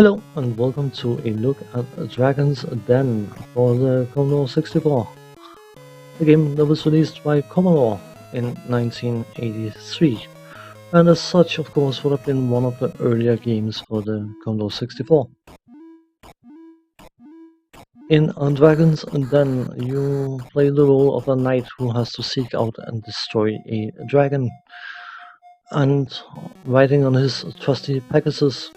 Hello and welcome to a look at Dragon's Den for the Commodore 64, a game that was released by Commodore in 1983, and as such of course would have been one of the earlier games for the Commodore 64. In Dragon's Den you play the role of a knight who has to seek out and destroy a dragon, and riding on his trusty Pegasus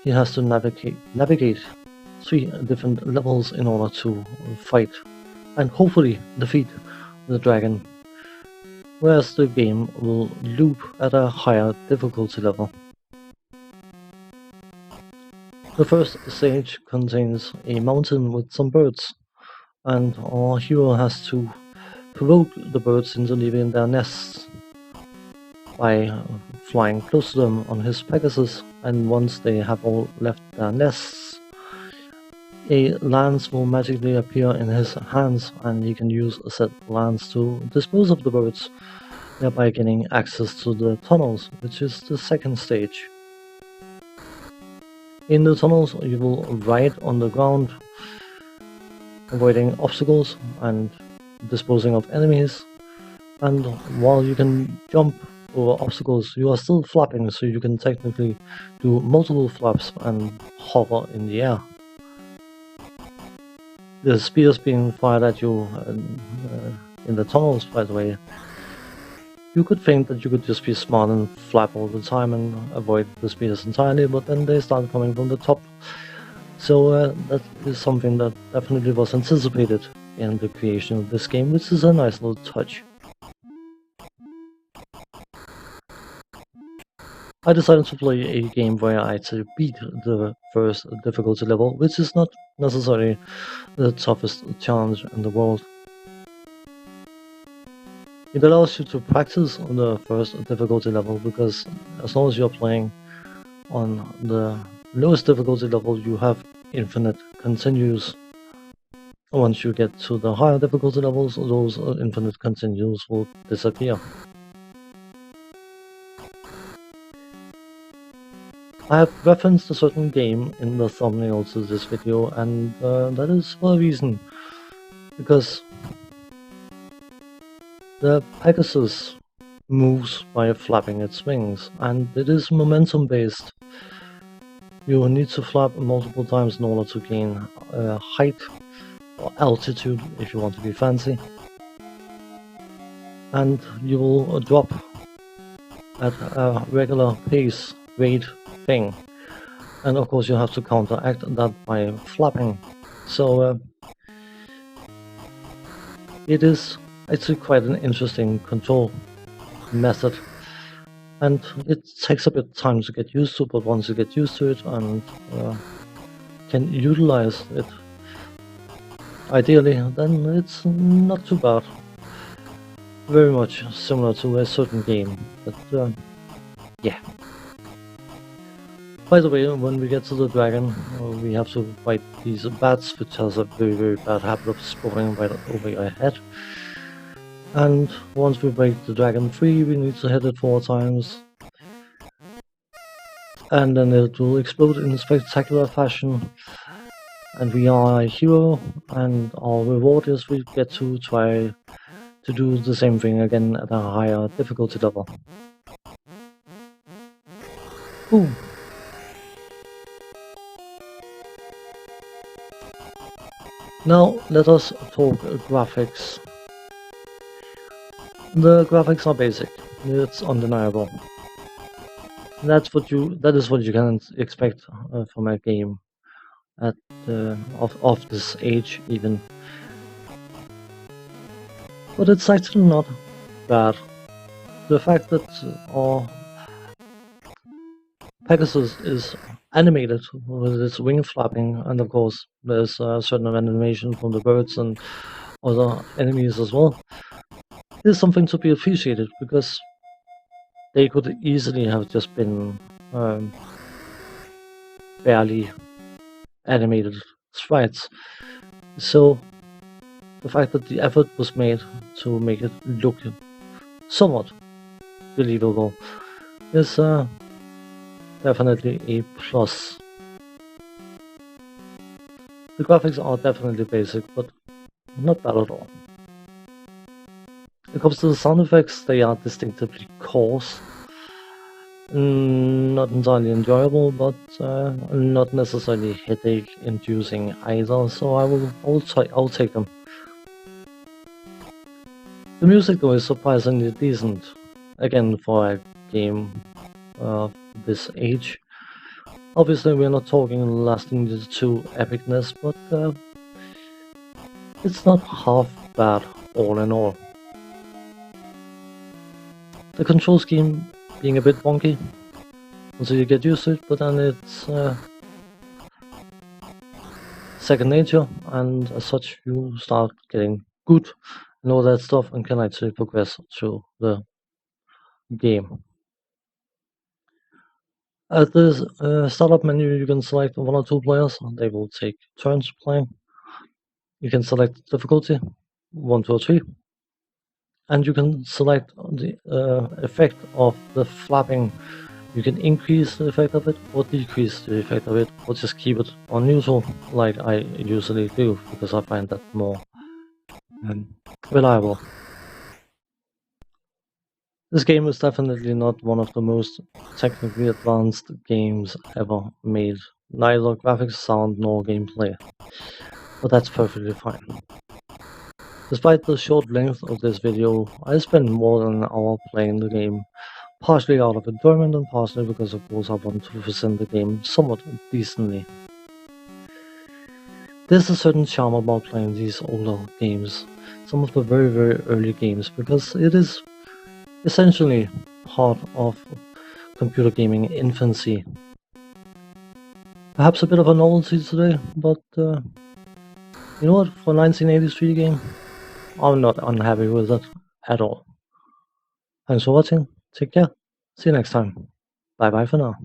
he has to navigate 3 different levels in order to fight and hopefully defeat the dragon, whereas the game will loop at a higher difficulty level. The first stage contains a mountain with some birds, and our hero has to provoke the birds into leaving their nests by flying close to them on his Pegasus, and once they have all left their nests, a lance will magically appear in his hands and he can use said lance to dispose of the birds, thereby getting access to the tunnels, which is the second stage. In the tunnels you will ride on the ground, avoiding obstacles and disposing of enemies, and while you can jump over obstacles you are still flapping, so you can technically do multiple flaps and hover in the air. The spears being fired at you in the tunnels, by the way, you could think that you could just be smart and flap all the time and avoid the spears entirely, but then they start coming from the top. So that is something that definitely was anticipated in the creation of this game, which is a nice little touch. I decided to play a game where I had to beat the first difficulty level, which is not necessarily the toughest challenge in the world. It allows you to practice on the first difficulty level, because as long as you're playing on the lowest difficulty level you have infinite continues. Once you get to the higher difficulty levels, those infinite continues will disappear. I have referenced a certain game in the thumbnail to this video, and that is for a reason, because the Pegasus moves by flapping its wings, and it is momentum based. You need to flap multiple times in order to gain height or altitude if you want to be fancy, and you will drop at a regular pace rate thing, and of course you have to counteract that by flapping. So it is actually quite an interesting control method, and it takes a bit of time to get used to, but once you get used to it and can utilize it ideally, then it's not too bad. Very much similar to a certain game, but yeah. By the way, when we get to the dragon, we have to fight these bats, which has a very bad habit of spawning right over your head. And once we break the dragon free, we need to hit it 4 times. And then it will explode in spectacular fashion. And we are a hero, and our reward is we get to try to do the same thing again at a higher difficulty level. Ooh. Now let us talk graphics. The graphics are basic, it's undeniable. That is what you can expect from a game at of this age even. But it's actually not bad. The fact that our Pegasus is animated with its wing flapping, and of course there's a certain animation from the birds and other enemies as well, is something to be appreciated, because they could easily have just been barely animated sprites. So the fact that the effort was made to make it look somewhat believable is definitely a plus. The graphics are definitely basic, but not bad at all. When it comes to the sound effects, they are distinctively coarse. Not entirely enjoyable, but not necessarily headache-inducing either. So I'll take them. The music though is surprisingly decent, again for a game of this age. Obviously, we're not talking lasting to epicness, but it's not half bad all in all. The control scheme being a bit wonky until you get used to it, but then it's second nature, and as such you start getting good and all that stuff and can actually progress through the game. At the startup menu you can select 1 or 2 players, they will take turns playing. You can select difficulty 1, 2 or 3, and you can select the effect of the flapping. You can increase the effect of it or decrease the effect of it, or just keep it on neutral like I usually do, because I find that more reliable. This game is definitely not one of the most technically advanced games ever made, neither graphics, sound, nor gameplay, but that's perfectly fine. Despite the short length of this video, I spent more than an hour playing the game, partially out of enjoyment and partially because of course I want to present the game somewhat decently. There's a certain charm about playing these older games, some of the very early games, because it is essentially part of computer gaming infancy. Perhaps a bit of a novelty today, but you know what, for a 1983 game, I'm not unhappy with it at all. Thanks for watching, take care, see you next time, bye bye for now.